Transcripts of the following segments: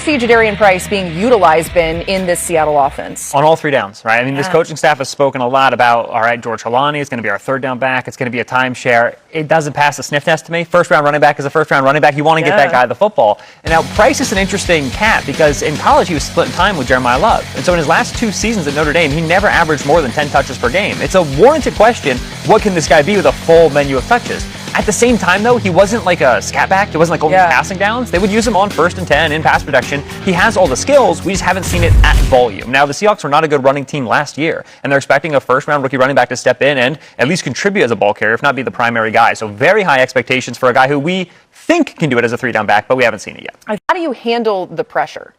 see Jadarian Price being utilized in this Seattle offense? On all three downs, right? I mean, this coaching staff has spoken a lot about, all right, George Holani is going to be our third down back. It's going to be a timeshare. It doesn't pass the sniff test to me. First-round running back is a first-round running back. You want to get that guy the football. And now Price is an interesting cat because in college he was splitting time with Jeremiah Love. And so in his last 2 seasons at Notre Dame, he never averaged more than 10 touches per game. It's a warranted question, what can this guy be with a full menu of touches? At the same time, though, he wasn't like a scat back. He wasn't like only passing downs. They would use him on 1st and 10 in pass protection. He has all the skills. We just haven't seen it at volume. Now, the Seahawks were not a good running team last year, and they're expecting a first-round rookie running back to step in and at least contribute as a ball carrier, if not be the primary guy. So very high expectations for a guy who we think can do it as a 3-down back, but we haven't seen it yet. How do you handle the pressure?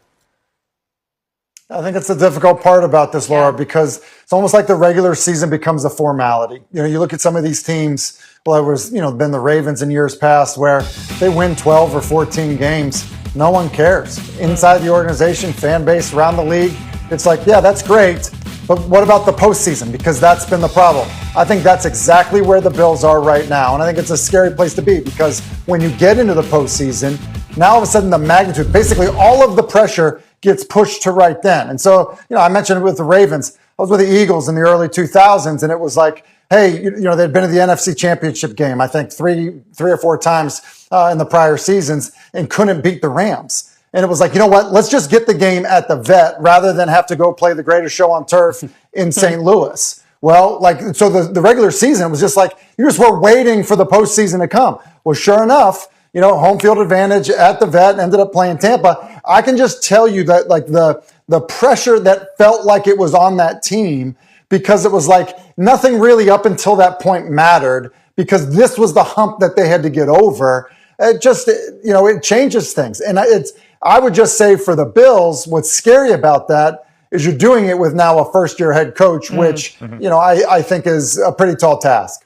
I think it's the difficult part about this, Laura, because it's almost like the regular season becomes a formality. You know, you look at some of these teams, well, it was, been the Ravens in years past where they win 12 or 14 games. No one cares. Inside the organization, fan base, around the league, it's like, yeah, that's great. But what about the postseason? Because that's been the problem. I think that's exactly where the Bills are right now. And I think it's a scary place to be because when you get into the postseason, now all of a sudden the magnitude, basically all of the pressure gets pushed to right then. And so, I mentioned it with the Ravens. I was with the Eagles in the early 2000s, and it was like, hey, they'd been in the NFC Championship game, I think, three or four times in the prior seasons and couldn't beat the Rams. And it was like, you know what? Let's just get the game at the Vet rather than have to go play the greatest show on turf in St. Louis. Well, so the regular season was just like, you just were waiting for the postseason to come. Well, sure enough, home field advantage at the Vet, ended up playing Tampa. I can just tell you that like the pressure that felt like it was on that team because it was like nothing really up until that point mattered because this was the hump that they had to get over. It just, it changes things. And I would just say for the Bills, what's scary about that is you're doing it with now a first-year head coach, which, I think is a pretty tall task.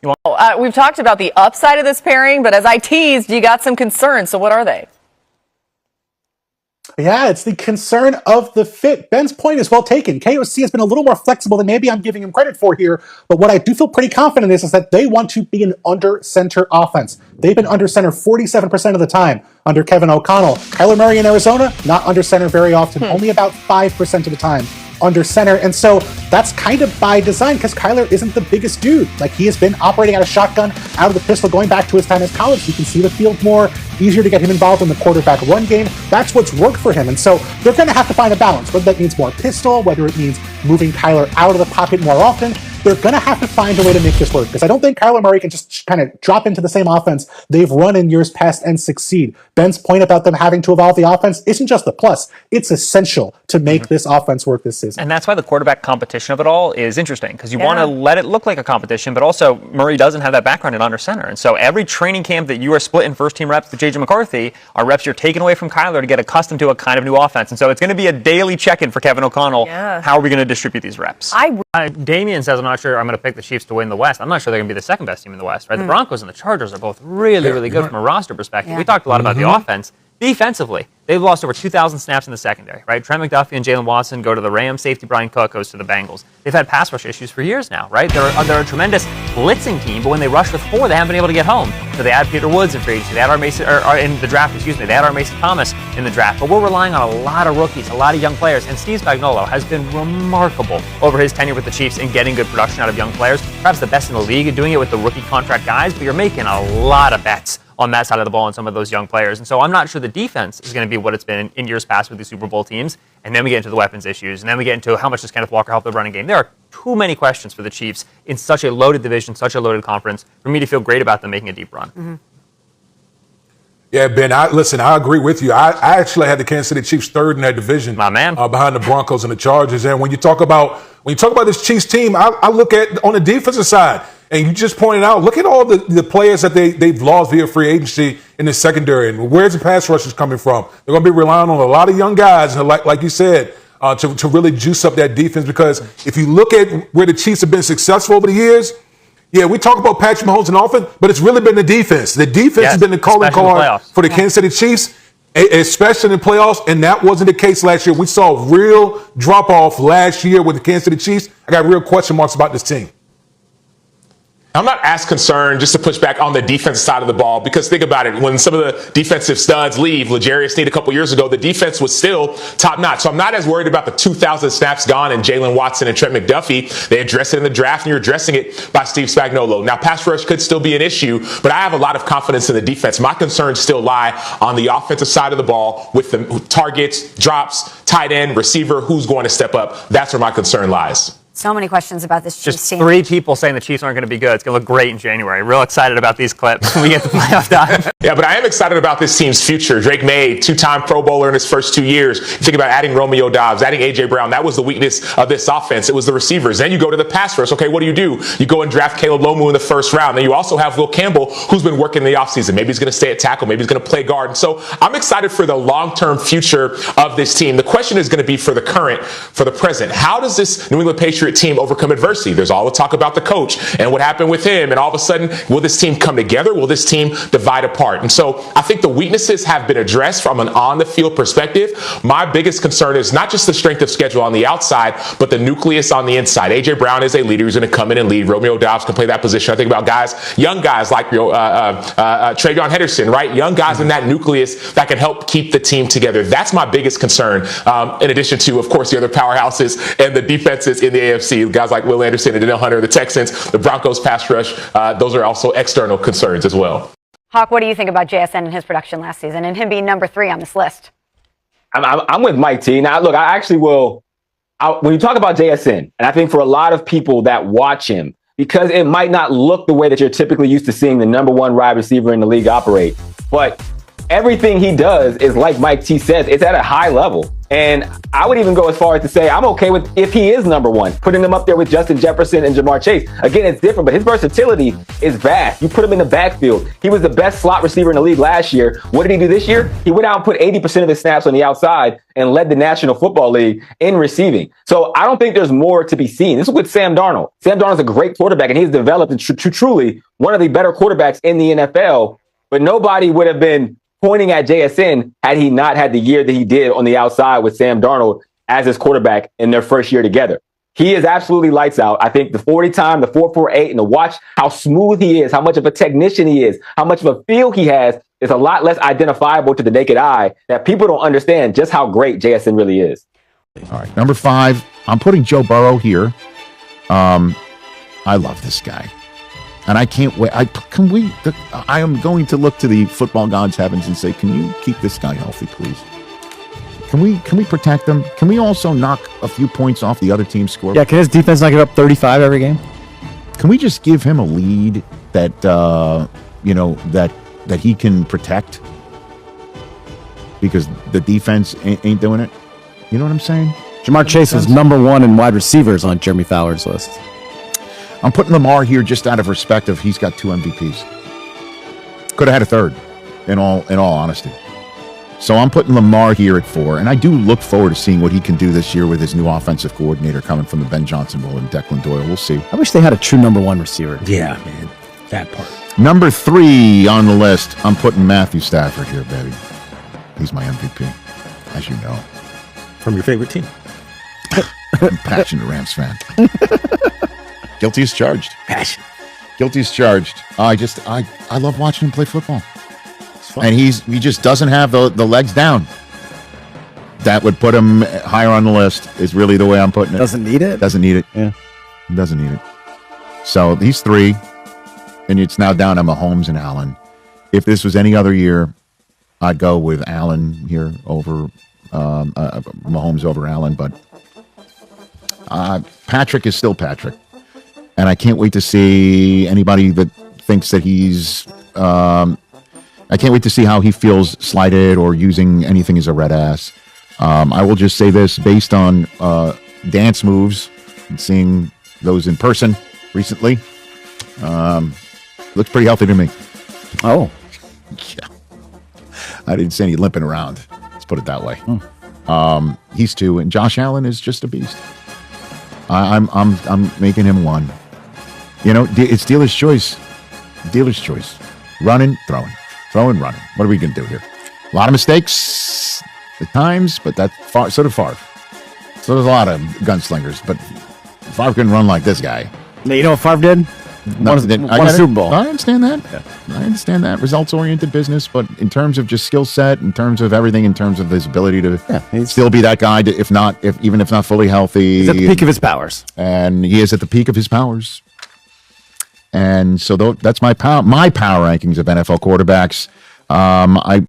We've talked about the upside of this pairing, but as I teased, you got some concerns. So what are they? Yeah, it's the concern of the fit. Ben's point is well taken. KOC has been a little more flexible than maybe I'm giving him credit for here, but what I do feel pretty confident in is that they want to be an under-center offense. They've been under center 47% of the time under Kevin O'Connell. Kyler Murray in Arizona, not under center very often, only about 5% of the time under center. And so that's kind of by design because Kyler isn't the biggest dude. Like he has been operating out of shotgun, out of the pistol, going back to his time as college. You can see the field more, easier to get him involved in the quarterback run game. That's what's worked for him. And so they're going to have to find a balance, whether that means more pistol, whether it means moving Kyler out of the pocket more often. They're going to have to find a way to make this work because I don't think Kyler Murray can just kind of drop into the same offense they've run in years past and succeed. Ben's point about them having to evolve the offense isn't just a plus. It's essential to make this offense work this season. And that's why the quarterback competition of it all is interesting because you want to let it look like a competition, but also Murray doesn't have that background at under center. And so every training camp that you are splitting first-team reps with J.J. McCarthy are reps you're taking away from Kyler to get accustomed to a kind of new offense. And so it's going to be a daily check-in for Kevin O'Connell. How are we going to distribute these reps? Damian says, I'm not sure I'm going to pick the Chiefs to win the West. I'm not sure they're going to be the second best team in the West, right? The Broncos and the Chargers are both really, really good from a roster perspective. We talked a lot about the offense. Defensively, they've lost over 2,000 snaps in the secondary, right? Trent McDuffie and Jalen Watson go to the Rams. Safety Brian Cook goes to the Bengals. They've had pass rush issues for years now, right? They're a tremendous blitzing team, but when they rush with 4, they haven't been able to get home. So they add Peter Woods in free agency. They add in the draft, They add our Mason Thomas in the draft. But we're relying on a lot of rookies, a lot of young players. And Steve Spagnuolo has been remarkable over his tenure with the Chiefs in getting good production out of young players. Perhaps the best in the league at doing it with the rookie contract guys, but you're making a lot of bets on that side of the ball and some of those young players. And so I'm not sure the defense is going to be what it's been in years past with the Super Bowl teams. And then we get into the weapons issues. And then we get into how much does Kenneth Walker help the running game. There are too many questions for the Chiefs in such a loaded division, such a loaded conference, for me to feel great about them making a deep run. Yeah, Ben, I agree with you. I actually had the Kansas City Chiefs third in that division. My man. Behind the Broncos and the Chargers. And when you talk about this Chiefs team, I look at on the defensive side. And you just pointed out, look at all the players that they've lost via free agency in the secondary. And where's the pass rushers coming from? They're going to be relying on a lot of young guys, like you said, to really juice up that defense. Because if you look at where the Chiefs have been successful over the years, we talk about Patrick Mahomes and offense, but it's really been the defense. The defense has been the calling card for the Kansas City Chiefs, especially in the playoffs, and that wasn't the case last year. We saw real drop-off last year with the Kansas City Chiefs. I got real question marks about this team. I'm not as concerned, just to push back on the defensive side of the ball, because think about it. When some of the defensive studs leave, L'Jarius Sneed a couple years ago, the defense was still top notch. So I'm not as worried about the 2,000 snaps gone and Jalen Watson and Trent McDuffie. They addressed it in the draft, and you're addressing it by Steve Spagnuolo. Now, pass rush could still be an issue, but I have a lot of confidence in the defense. My concerns still lie on the offensive side of the ball with the targets, drops, tight end, receiver, who's going to step up. That's where my concern lies. So many questions about this Chiefs Just team. 3 people saying the Chiefs aren't going to be good. It's going to look great in January. Real excited about these clips when we get to playoff time. Yeah, but I am excited about this team's future. Drake May, 2-time Pro Bowler in his first 2 years. You think about adding Romeo Doubs, adding A.J. Brown. That was the weakness of this offense. It was the receivers. Then you go to the pass rush. Okay, what do? You go and draft Caleb Lomu in the first round. Then you also have Will Campbell, who's been working in the offseason. Maybe he's going to stay at tackle. Maybe he's going to play guard. And so I'm excited for the long-term future of this team. The question is going to be for the present. How does this New England Patriot team overcome adversity? There's all the talk about the coach and what happened with him, and all of a sudden, will this team come together? Will this team divide apart? And so I think the weaknesses have been addressed from an on-the-field perspective. My biggest concern is not just the strength of schedule on the outside, but the nucleus on the inside. A.J. Brown is a leader who's going to come in and lead. Romeo Doubs can play that position. I think about young guys like Travion Henderson, right? Young guys in that nucleus that can help keep the team together. That's my biggest concern, in addition to, of course, the other powerhouses and the defenses in the AFC. Guys like Will Anderson and Danielle Hunter, the Texans, the Broncos pass rush. Those are also external concerns as well. Hawk, what do you think about JSN and his production last season and him being number 3 on this list? I'm with Mike T. Now, look, I actually will. When you talk about JSN, and I think for a lot of people that watch him, because it might not look the way that you're typically used to seeing the number 1 wide receiver in the league operate, but everything he does is, like Mike T says, it's at a high level. And I would even go as far as to say I'm okay with if he is number 1, putting him up there with Justin Jefferson and Jamar Chase. Again, it's different, but his versatility is vast. You put him in the backfield. He was the best slot receiver in the league last year. What did he do this year? He went out and put 80% of his snaps on the outside and led the National Football League in receiving. So I don't think there's more to be seen. This is with Sam Darnold. Sam Darnold's a great quarterback, and he's developed into truly one of the better quarterbacks in the NFL, but nobody would have been pointing at JSN had he not had the year that he did on the outside with Sam Darnold as his quarterback in their first year together. He is absolutely lights out. I think the 40 time, the 4.48, and to watch how smooth he is, how much of a technician he is, how much of a feel he has is a lot less identifiable to the naked eye that people don't understand just how great JSN really is. All right, number 5, I'm putting Joe Burrow here. I love this guy. And I can't wait. I am going to look to the football gods heavens and say, can you keep this guy healthy, please? Can we protect him? Can we also knock a few points off the other team's score? Yeah, can his defense not give up 35 every game? Can we just give him a lead that that he can protect? Because the defense ain't doing it. You know what I'm saying? Jamar Chase was number 1 in wide receivers on Jeremy Fowler's list. I'm putting Lamar here just out of respect of he's got 2 MVPs. Could have had a third, in all honesty. So I'm putting Lamar here at 4, and I do look forward to seeing what he can do this year with his new offensive coordinator coming from the Ben Johnson role and Declan Doyle. We'll see. I wish they had a true number 1 receiver. Yeah, man. That part. Number 3 on the list, I'm putting Matthew Stafford here, baby. He's my MVP, as you know. From your favorite team. I'm a passionate Rams fan. Guilty as charged. Passion. Guilty as charged. I love watching him play football. And he just doesn't have the legs down. That would put him higher on the list is really the way I'm putting it. Doesn't need it? Doesn't need it. Yeah. Doesn't need it. So these 3, and it's now down to Mahomes and Allen. If this was any other year, I'd go with Allen here over Mahomes over Allen, but Patrick is still Patrick. And I can't wait to see anybody that thinks that he's I can't wait to see how he feels slighted or using anything as a red ass. I will just say this, based on dance moves and seeing those in person recently, looks pretty healthy to me. Oh. Yeah. I didn't see any limping around. Let's put it that way. He's 2, and Josh Allen is just a beast. I'm making him 1. You know, it's dealer's choice. Dealer's choice. Running, throwing. Throwing, running. What are we going to do here? A lot of mistakes at times, but that's so did Favre. So there's a lot of gunslingers, but Favre couldn't run like this guy. You know what Favre did? Won a Super Bowl. I understand that. I understand that. Results-oriented business, but in terms of just skill set, in terms of everything, in terms of his ability to still be that guy, even if not fully healthy. He's at the peak of his powers. And he is at the peak of his powers. And so that's my power rankings of NFL quarterbacks. I